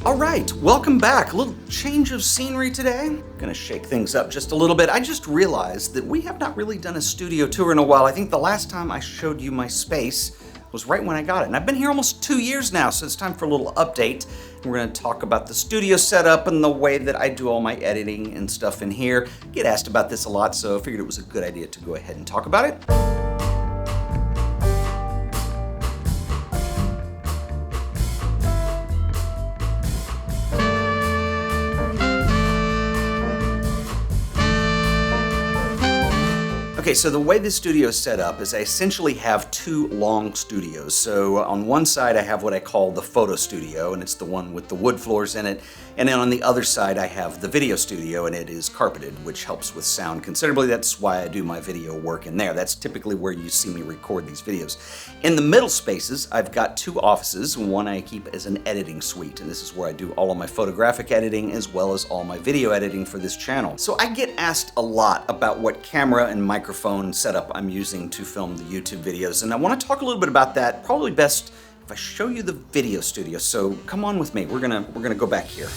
All right, welcome back. A little change of scenery today. Gonna shake things up just a little bit. I just realized that we have not really done a studio tour in a while. I think the last time I showed you my space was right when I got it. And I've been here almost 2 years now, so it's time for a little update. We're gonna talk about the studio setup and the way that I do all my editing and stuff in here. Get asked about this a lot, so I figured it was a good idea to go ahead and talk about it. Okay, so the way this studio is set up is I essentially have two long studios. So on one side I have what I call the photo studio, and it's the one with the wood floors in it. And then on the other side I have the video studio, and it is carpeted, which helps with sound considerably. That's why I do my video work in there. That's typically where you see me record these videos. In the middle spaces, I've got two offices. One I keep as an editing suite, and this is where I do all of my photographic editing as well as all my video editing for this channel. So I get asked a lot about what camera and microphone setup I'm using to film the YouTube videos, and I want to talk a little bit about that. Probably best if I show you the video studio. So come on with me. We're gonna go back here.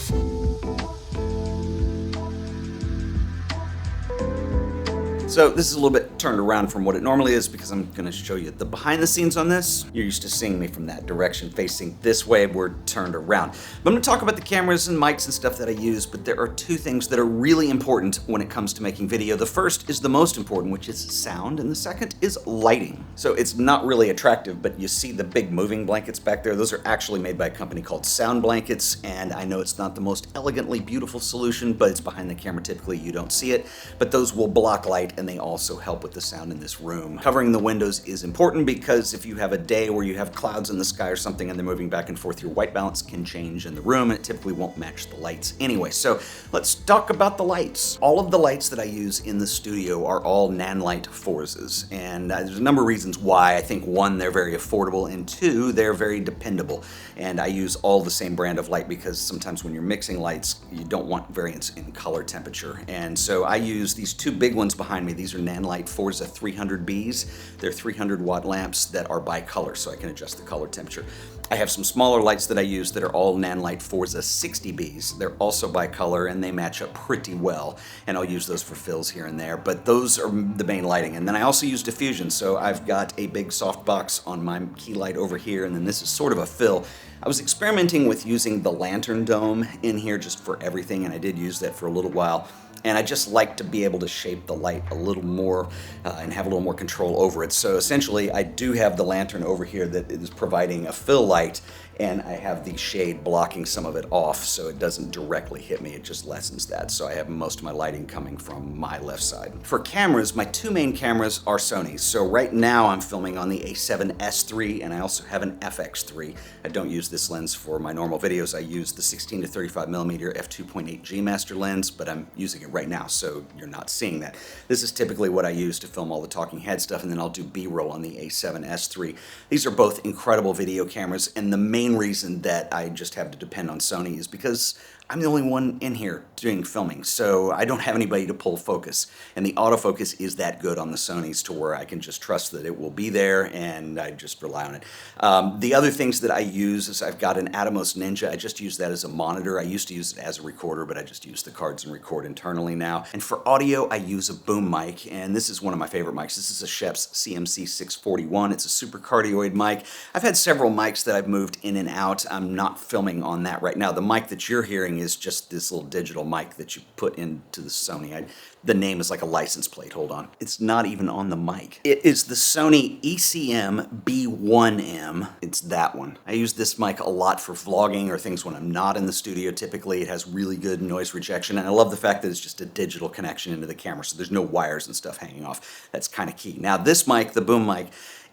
So this is a little bit turned around from what it normally is because I'm gonna show you the behind the scenes on this. You're used to seeing me from that direction facing this way. We're turned around. But I'm gonna talk about the cameras and mics and stuff that I use, but there are two things that are really important when it comes to making video. The first is the most important, which is sound, and the second is lighting. So it's not really attractive, but you see the big moving blankets back there. Those are actually made by a company called Sound Blankets, and I know it's not the most elegantly beautiful solution, but it's behind the camera. Typically you don't see it, but those will block light, and they also help with the sound in this room. Covering the windows is important because if you have a day where you have clouds in the sky or something and they're moving back and forth, your white balance can change in the room, and it typically won't match the lights anyway. So let's talk about the lights. All of the lights that I use in the studio are all Nanlite Forzas, and there's a number of reasons why. I think one, they're very affordable, and two, they're very dependable. And I use all the same brand of light because sometimes when you're mixing lights, you don't want variance in color temperature. And so I use these two big ones behind me. These are Nanlite Forza 300Bs. They're 300 watt lamps that are bi-color, so I can adjust the color temperature. I have some smaller lights that I use that are all Nanlite Forza 60Bs. They're also bi-color, and they match up pretty well, and I'll use those for fills here and there, but those are the main lighting. And then I also use diffusion, so I've got a big softbox on my key light over here, and then this is sort of a fill. I was experimenting with using the lantern dome in here just for everything, and I did use that for a little while. And I just like to be able to shape the light a little more and have a little more control over it. So essentially, I do have the lantern over here that is providing a fill light, and I have the shade blocking some of it off so it doesn't directly hit me, it just lessens that. So I have most of my lighting coming from my left side. For cameras, my two main cameras are Sony's. So right now I'm filming on the A7S III, and I also have an FX3. I don't use this lens for my normal videos. I use the 16 to 35mm f2.8 G Master lens, but I'm using it right now, so you're not seeing that. This is typically what I use to film all the talking head stuff, and then I'll do B-roll on the A7S III. These are both incredible video cameras, and the main reason that I just have to depend on Sony is because I'm the only one in here doing filming, so I don't have anybody to pull focus. And the autofocus is that good on the Sonys to where I can just trust that it will be there, and I just rely on it. The other things that I use is I've got an Atomos Ninja. I just use that as a monitor. I used to use it as a recorder, but I just use the cards and record internally now. And for audio, I use a boom mic, and this is one of my favorite mics. This is a Schoeps CMC 641. It's a super cardioid mic. I've had several mics that I've moved in and out. I'm not filming on that right now. The mic that you're hearing is just this little digital mic that you put into the Sony. The name is like a license plate. Hold on. It's not even on the mic. It is the Sony ECM B1M. It's that one. I use this mic a lot for vlogging or things when I'm not in the studio typically. It has really good noise rejection, and I love the fact that it's just a digital connection into the camera, so there's no wires and stuff hanging off. That's kind of key. Now this mic, the boom mic,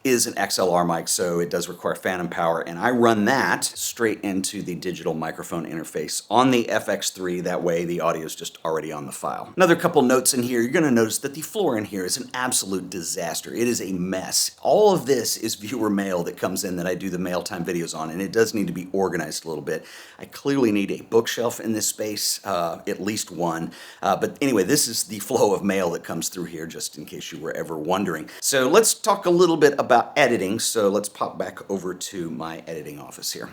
is an XLR mic, so it does require phantom power, and I run that straight into the digital microphone interface on the FX3. That way the audio is just already on the file. Another couple notes in here, you're gonna notice that the floor in here is an absolute disaster. It is a mess. All of this is viewer mail that comes in that I do the mail time videos on, and it does need to be organized a little bit. I clearly need a bookshelf in this space, at least one. But anyway, this is the flow of mail that comes through here, just in case you were ever wondering. So let's talk a little bit about editing. So let's pop back over to my editing office here.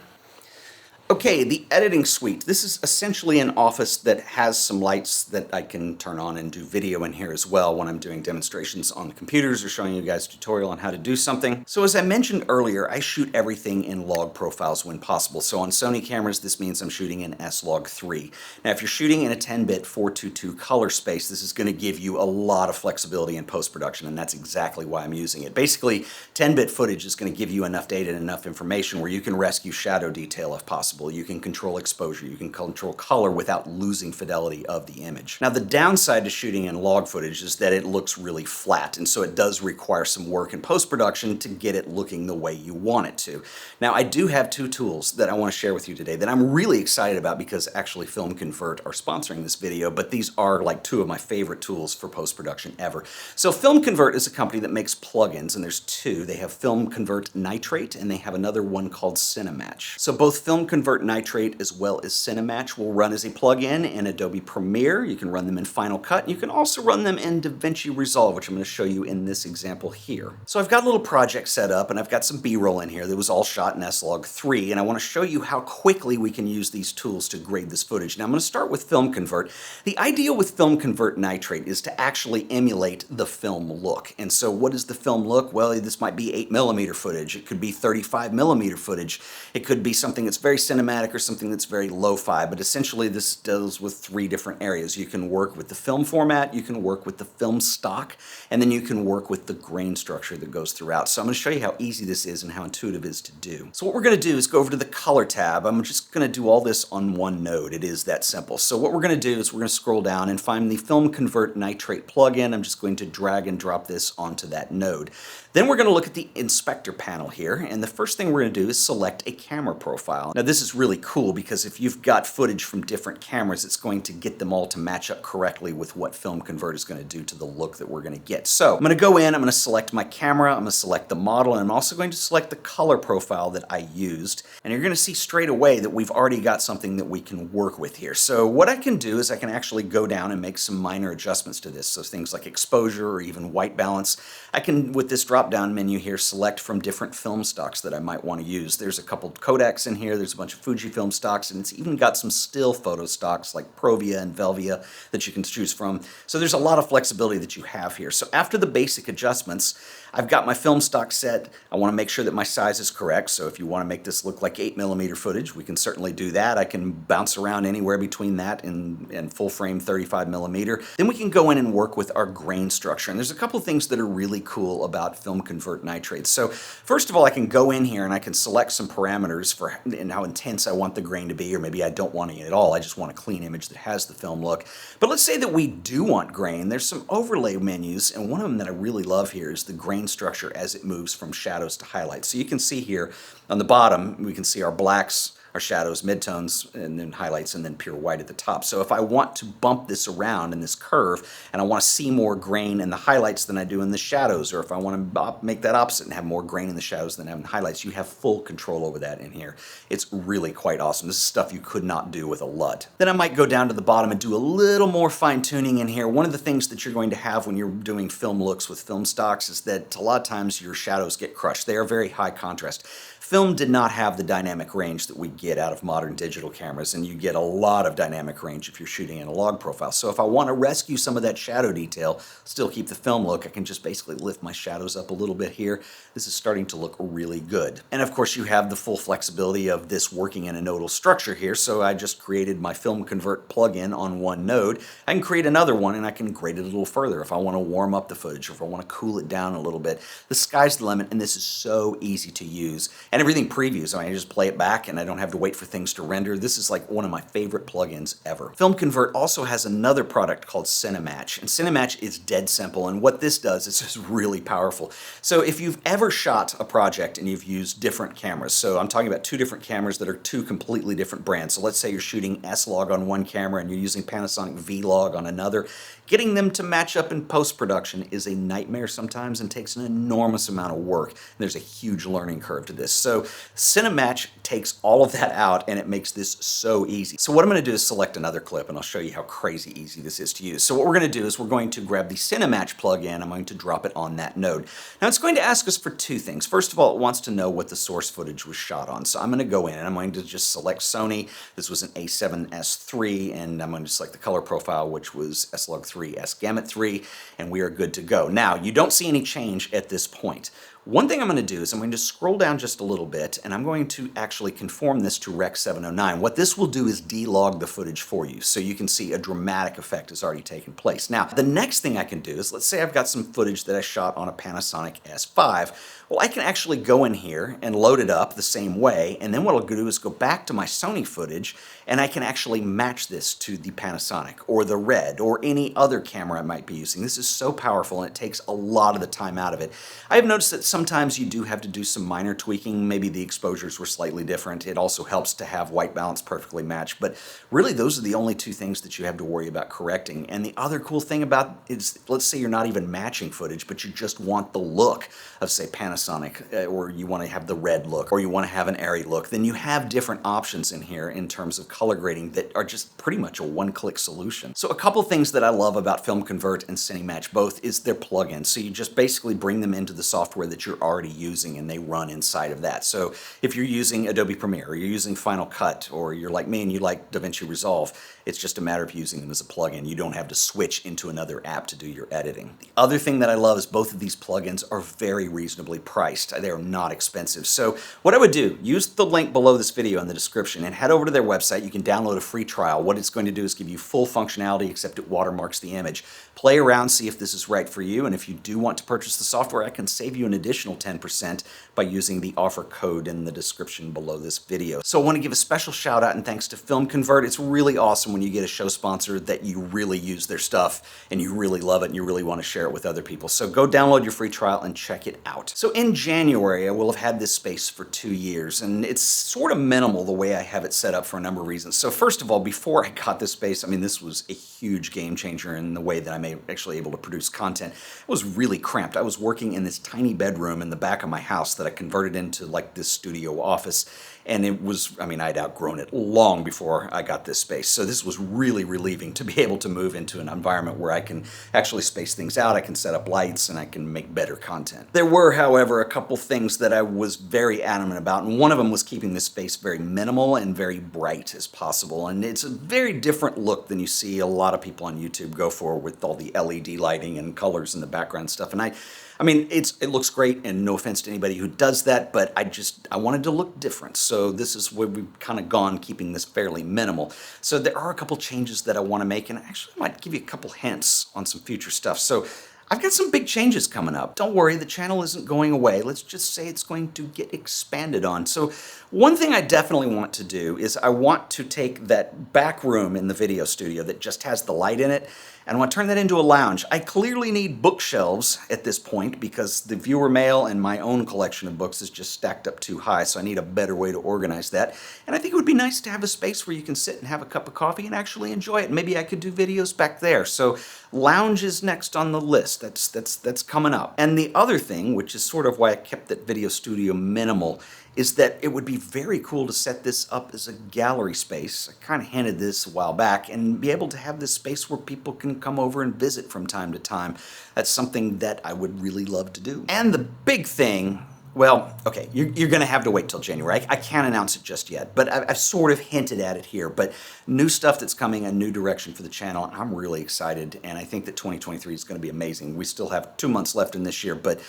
Okay, the editing suite. This is essentially an office that has some lights that I can turn on and do video in here as well when I'm doing demonstrations on the computers or showing you guys a tutorial on how to do something. So as I mentioned earlier, I shoot everything in log profiles when possible. So on Sony cameras, this means I'm shooting in S-Log3. Now, if you're shooting in a 10-bit 422 color space, this is going to give you a lot of flexibility in post-production, and that's exactly why I'm using it. Basically, 10-bit footage is going to give you enough data and enough information where you can rescue shadow detail if possible. You can control exposure, you can control color without losing fidelity of the image. Now, the downside to shooting in log footage is that it looks really flat, and so it does require some work in post-production to get it looking the way you want it to. Now, I do have two tools that I want to share with you today that I'm really excited about because actually Filmconvert are sponsoring this video, but these are like two of my favorite tools for post-production ever. So Filmconvert is a company that makes plugins, and there's two. They have Filmconvert Nitrate, and they have another one called Cinematch. So both Filmconvert Nitrate as well as Cinematch will run as a plugin in Adobe Premiere. You can run them in Final Cut. You can also run them in DaVinci Resolve, which I'm going to show you in this example here. So I've got a little project set up, and I've got some B-roll in here that was all shot in S-Log3, and I want to show you how quickly we can use these tools to grade this footage. Now I'm going to start with Filmconvert. The idea with Filmconvert Nitrate is to actually emulate the film look. And so what is the film look? Well, this might be 8mm footage. It could be 35mm footage. It could be something that's very cinematic or something that's very lo-fi, but essentially this deals with three different areas. You can work with the film format, you can work with the film stock, and then you can work with the grain structure that goes throughout. So I'm going to show you how easy this is and how intuitive it is to do. So what we're going to do is go over to the color tab. I'm just going to do all this on one node. It is that simple. So what we're going to do is we're going to scroll down and find the Filmconvert Nitrate plugin. I'm just going to drag and drop this onto that node. Then we're going to look at the inspector panel here, and the first thing we're going to do is select a camera profile. Now this is really cool because if you've got footage from different cameras, it's going to get them all to match up correctly with what Filmconvert is going to do to the look that we're going to get. So I'm going to go in, I'm going to select my camera, I'm going to select the model, and I'm also going to select the color profile that I used. And you're going to see straight away that we've already got something that we can work with here. So what I can do is I can actually go down and make some minor adjustments to this. So things like exposure or even white balance. I can, with this drop-down menu here, select from different film stocks that I might want to use. There's a couple Kodaks in here, there's a bunch of Fujifilm stocks, and it's even got some still photo stocks like Provia and Velvia that you can choose from. So there's a lot of flexibility that you have here. So after the basic adjustments, I've got my film stock set. I want to make sure that my size is correct. So if you want to make this look like 8mm footage, we can certainly do that. I can bounce around anywhere between that and full frame 35mm. Then we can go in and work with our grain structure. And there's a couple things that are really cool about Filmconvert Nitrate. So first of all, I can go in here and I can select some parameters for how intense I want the grain to be, or maybe I don't want any at all. I just want a clean image that has the film look. But let's say that we do want grain. There's some overlay menus, and one of them that I really love here is the grain structure as it moves from shadows to highlights. So you can see here on the bottom, we can see our blacks, our shadows, midtones, and then highlights, and then pure white at the top. So if I want to bump this around in this curve, and I want to see more grain in the highlights than I do in the shadows, or if I want to make that opposite and have more grain in the shadows than I have in the highlights, you have full control over that in here. It's really quite awesome. This is stuff you could not do with a LUT. Then I might go down to the bottom and do a little more fine-tuning in here. One of the things that you're going to have when you're doing film looks with film stocks is that a lot of times your shadows get crushed. They are very high contrast. Film did not have the dynamic range that we get out of modern digital cameras, and you get a lot of dynamic range if you're shooting in a log profile. So if I want to rescue some of that shadow detail, still keep the film look, I can just basically lift my shadows up a little bit here. This is starting to look really good. And of course you have the full flexibility of this working in a nodal structure here, so I just created my Filmconvert plugin on one node. I can create another one and I can grade it a little further if I want to warm up the footage or if I want to cool it down a little bit. The sky's the limit, and this is so easy to use. And everything previews. I just play it back and I don't have to wait for things to render. This is like one of my favorite plugins ever. Filmconvert also has another product called Cinematch, and Cinematch is dead simple, and what this does is just really powerful. So if you've ever shot a project and you've used different cameras, so I'm talking about two different cameras that are two completely different brands. So let's say you're shooting S-Log on one camera and you're using Panasonic V-Log on another. Getting them to match up in post-production is a nightmare sometimes and takes an enormous amount of work. And there's a huge learning curve to this. So Cinematch takes all of that out and it makes this so easy. So what I'm going to do is select another clip and I'll show you how crazy easy this is to use. So what we're going to do is we're going to grab the Cinematch plugin. I'm going to drop it on that node. Now it's going to ask us for two things. First of all, it wants to know what the source footage was shot on. So I'm going to go in and I'm going to just select Sony. This was an A7S III and I'm going to select the color profile, which was S-Log3 S-Gamut3, and we are good to go. Now, you don't see any change at this point. One thing I'm going to do is I'm going to scroll down just a little bit and I'm going to actually conform this to Rec. 709. What this will do is delog the footage for you so you can see a dramatic effect has already taken place. Now, the next thing I can do is, let's say I've got some footage that I shot on a Panasonic S5. Well, I can actually go in here and load it up the same way, and then what I'll do is go back to my Sony footage and I can actually match this to the Panasonic or the Red or any other camera I might be using. This is so powerful and it takes a lot of the time out of it. I have noticed that sometimes you do have to do some minor tweaking. Maybe the exposures were slightly different. It also helps to have white balance perfectly matched, but really those are the only two things that you have to worry about correcting. And the other cool thing about it is, let's say you're not even matching footage, but you just want the look of, say, Panasonic, or you want to have the Red look, or you want to have an Arri look, then you have different options in here in terms of color grading that are just pretty much a one-click solution. So a couple things that I love about Filmconvert and Cinematch both is their plugins. So you just basically bring them into the software that you're already using and they run inside of that. So if you're using Adobe Premiere, or you're using Final Cut, or you're like me and you like DaVinci Resolve, it's just a matter of using them as a plugin. You don't have to switch into another app to do your editing. The other thing that I love is both of these plugins are very reasonably priced. They're not expensive. So what I would do, use the link below this video in the description and head over to their website. You can download a free trial. What it's going to do is give you full functionality, except it watermarks the image. Play around, see if this is right for you, and if you do want to purchase the software, I can save you an additional 10% by using the offer code in the description below this video. So I want to give a special shout out and thanks to Filmconvert. It's really awesome when you get a show sponsor that you really use their stuff and you really love it and you really want to share it with other people. So go download your free trial and check it out. So in January, I will have had this space for 2 years, and it's sort of minimal the way I have it set up for a number of reasons. So first of all, before I got this space, I mean, this was a huge game changer in the way that I'm actually able to produce content. It was really cramped. I was working in this tiny bedroom in the back of my house that I converted into like this studio office. And it was, I mean, I'd outgrown it long before I got this space. So this was really relieving to be able to move into an environment where I can actually space things out, I can set up lights, and I can make better content. There were, however, a couple things that I was very adamant about, and one of them was keeping this space very minimal and very bright as possible. And it's a very different look than you see a lot of people on YouTube go for with all the LED lighting and colors in the background stuff. And I mean, it looks great, and no offense to anybody who does that, but I wanted to look different. So this is where we've kind of gone, keeping this fairly minimal. So there are a couple changes that I want to make, and actually I might give you a couple hints on some future stuff. So I've got some big changes coming up. Don't worry, the channel isn't going away. Let's just say it's going to get expanded on. So one thing I definitely want to do is I want to take that back room in the video studio that just has the light in it, and I want to turn that into a lounge. I clearly need bookshelves at this point because the viewer mail and my own collection of books is just stacked up too high, so I need a better way to organize that. And I think it would be nice to have a space where you can sit and have a cup of coffee and actually enjoy it. Maybe I could do videos back there. So lounge is next on the list. That's coming up. And the other thing, which is sort of why I kept that video studio minimal, is that it would be very cool to set this up as a gallery space. I kind of hinted this a while back, and be able to have this space where people can come over and visit from time to time. That's something that I would really love to do. And the big thing, well, okay, you're going to have to wait till January. I can't announce it just yet, but I've sort of hinted at it here. But new stuff that's coming, a new direction for the channel. I'm really excited, and I think that 2023 is going to be amazing. We still have 2 months left in this year, but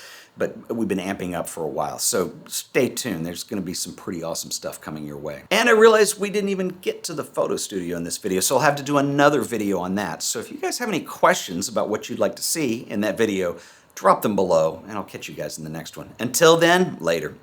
we've been amping up for a while. So stay tuned. There's going to be some pretty awesome stuff coming your way. And I realized we didn't even get to the photo studio in this video, so I'll have to do another video on that. So if you guys have any questions about what you'd like to see in that video, drop them below, and I'll catch you guys in the next one. Until then, later.